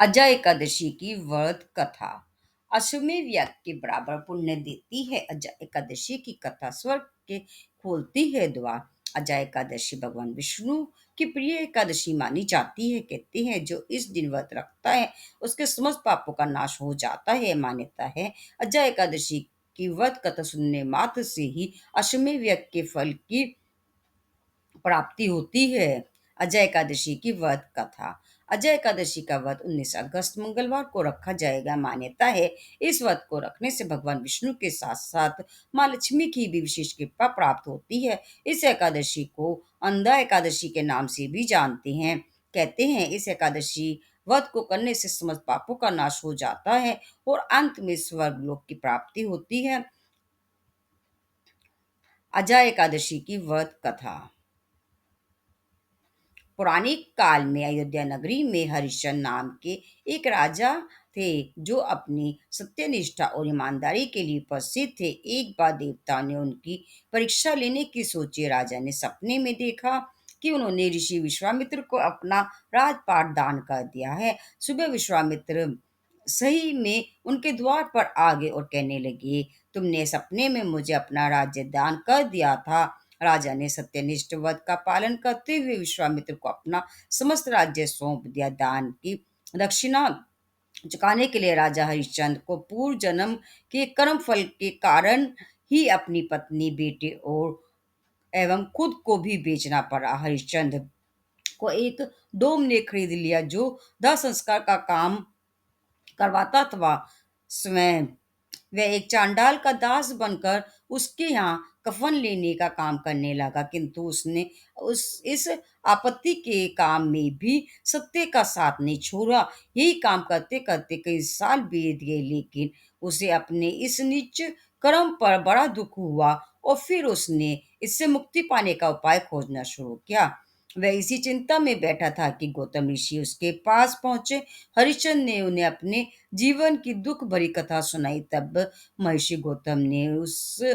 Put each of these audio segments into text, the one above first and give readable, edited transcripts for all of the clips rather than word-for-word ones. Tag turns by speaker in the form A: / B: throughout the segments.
A: अजय एकादशी की व्रत कथा। अश्वमेध यज्ञ के बराबर पुण्य देती है अजय एकादशी की कथा। स्वर्ग के खोलती है द्वार। अजय एकादशी भगवान विष्णु की प्रिय एकादशी मानी जाती है। कहते हैं जो इस दिन व्रत रखता है उसके समस्त पापों का नाश हो जाता है। मान्यता है अजय एकादशी की व्रत कथा सुनने मात्र से ही अश्वमेध यज्ञ के फल की प्राप्ति होती है। अजय एकादशी की व्रत कथा। अजय एकादशी का व्रत 19 अगस्त मंगलवार को रखा जाएगा। मान्यता है इस व्रत को रखने से भगवान विष्णु के साथ साथ माँ लक्ष्मी की भी विशेष कृपा प्राप्त होती है। इस एकादशी को अंधा एकादशी के नाम से भी जानते हैं। कहते हैं इस एकादशी व्रत को करने से समस्त पापों का नाश हो जाता है और अंत में स्वर्ग लोक की प्राप्ति होती है। अजय एकादशी की व्रत कथा। पौराणिक काल में अयोध्या नगरी में हरिश्चंद्र नाम के एक राजा थे जो अपनी सत्यनिष्ठा और ईमानदारी के लिए प्रसिद्ध थे। एक बार देवता ने उनकी परीक्षा लेने की सोची। राजा ने सपने में देखा कि उन्होंने ऋषि विश्वामित्र को अपना राजपाट दान कर दिया है। सुबह विश्वामित्र सही में उनके द्वार पर आ गए और कहने लगे, तुमने सपने में मुझे अपना राज्य दान कर दिया था। राजा ने सत्यनिष्ठ व्रत का पालन करते हुए विश्वामित्र को अपना समस्त राज्य सौंप दिया। दान की दक्षिणा चुकाने के लिए राजा हरिश्चंद्र को पूर्व जन्म के कर्म फल के कारण ही अपनी पत्नी, बेटे और एवं खुद को भी बेचना पड़ा। हरिश्चंद्र को एक डोम ने खरीद लिया जो दाह संस्कार का काम करवाता था। स्वयं वह एक चांडाल का दास बनकर उसके यहाँ कफन लेने का काम करने लगा, किंतु उसने उस इस आपत्ति के काम में भी सत्य का साथ नहीं छोड़ा। यही काम करते करते कई साल बीत गए, लेकिन उसे अपने इस नीच कर्म पर बड़ा दुख हुआ और फिर उसने इससे मुक्ति पाने का उपाय खोजना शुरू किया। वह इसी चिंता में बैठा था कि गौतम ऋषि उसके पास पहुंचे। हरिश्चंद्र ने उन्हें अपने जीवन की दुख भरी कथा सुनाई। तब महर्षि गौतम ने उस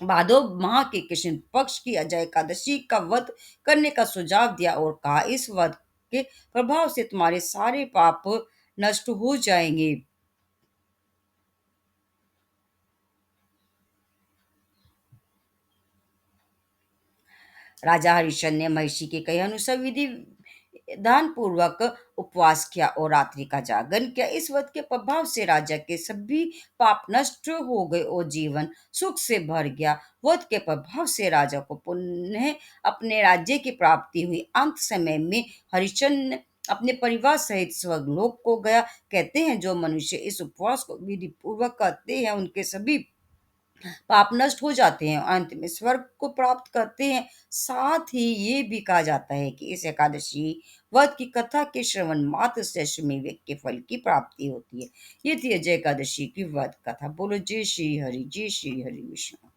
A: भादव माह के कृष्ण पक्ष की अजय एकादशी का व्रत करने का सुझाव दिया और कहा इस व्रत के प्रभाव से तुम्हारे सारे पाप नष्ट हो जाएंगे। राजा हरिश्चंद्र ने महर्षि के कहे अनुसार विधि विधान पूर्वक उपवास किया और रात्रि का जागरण किया। इस व्रत के प्रभाव से राजा के सभी पाप नष्ट हो गए और जीवन सुख से भर गया। व्रत के प्रभाव से राजा को पुनः अपने राज्य की प्राप्ति हुई। अंत समय में हरिश्चंद्र अपने परिवार सहित स्वर्गलोक को गया। कहते हैं जो मनुष्य इस उपवास को विधि पूर्वक करते हैं उनके सभी पाप नष्ट हो जाते हैं, अंत में स्वर्ग को प्राप्त करते हैं। साथ ही ये भी कहा जाता है कि इस एकादशी व्रत की कथा के श्रवण मात्र से अश्वमेध यज्ञ के फल की प्राप्ति होती है। ये थी अजय एकादशी की व्रत कथा। बोलो जय श्री हरि, जय श्री हरि विष्णु।